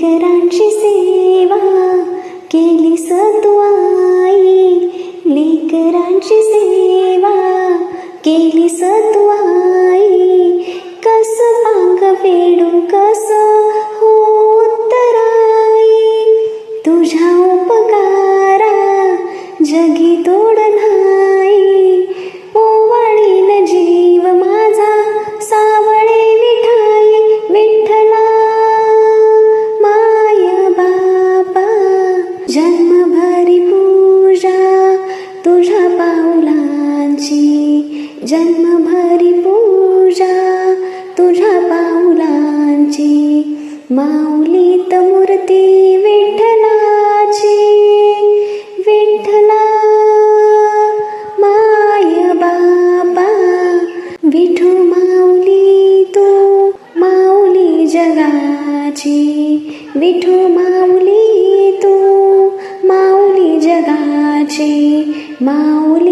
लेकरांची सेवा केलीस तू आई, लेकरांची सेवा केलीस तू आई. कस पांग फेडून कस हो उत्तराई, तुझ्या उपकारा जगी तोड नाही. ओवाळीन जीव माझा सावळे विठाई, विठ्ठला माय बापा. जन्मभरी पूजा तुझ्या पाऊलांची, जन्मभरी पूजा तुझ्या पाऊलांची. माऊलीत मूर्ती विठ्ठलाची, विठ्ठला माय बापा. विठू माऊली तू माऊली जगाची, विठू माऊली तू माऊली जगाची. माऊली